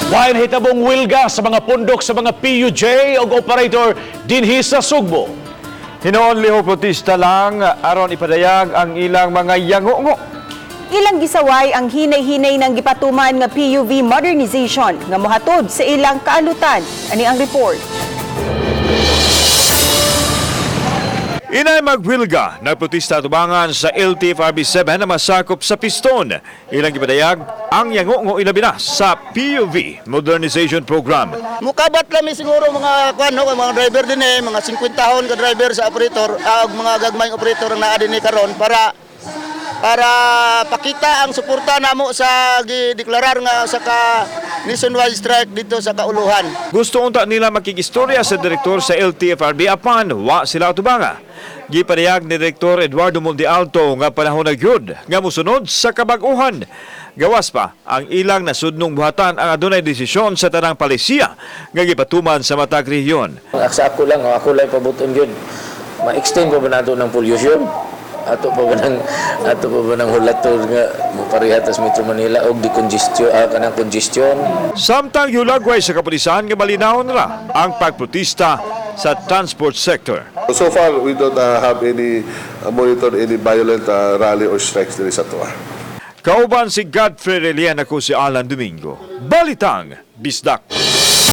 Wain hitabong wilga sa mga pundok sa mga PUJ o operator dinhi sa Sugbo. Hinoon liho protesta lang aron ipadayag ang ilang mga yango-ngo. Ilang gisaway ang hinay-hinay ng gipatuman nga PUV modernization nga mohatod sa ilang kaalutan. Ani ang report. Inay magwilga na protesta tubangan sa LTFRB-7 na masakop sa piston. Ilang ipadayag ang yango-ngo ilabinas sa PUV Modernization Program. Mukabat kami siguro mga mga driver din mga 50 taon ka driver sa operator, mga gagmayng operator ang naa din karon para pakita ang suporta namo sa gideklarar nga sa nationwide strike dito sa Kauluhan. Gusto unta nila makikistorya sa direktor sa LTFRB apan wa sila tubanga. Gipadayag ni Direktor Eduardo Montealto nga panahon na gyud nga mosunod sa kabag-uhan. Gawas pa ang ilang nasudnong buhatan ang adunay desisyon sa tanang palisiya nga gipatuman sa matag rehiyon. Sa ako lang pabuton yun. Ma-extend pa ba nato ng pollution? Ato pa ba ng hulator nga maparihatas Metro Manila og kanang congestion. Samtang hulagway sa kapulisan nga malinawon ra ang pagprotesta sa transport sector. So far, we don't have any monitor any violent rally or strikes diri sa Toa. Kauban si Godfrey Relian, ako si Alan Domingo. Balitang Bisdak.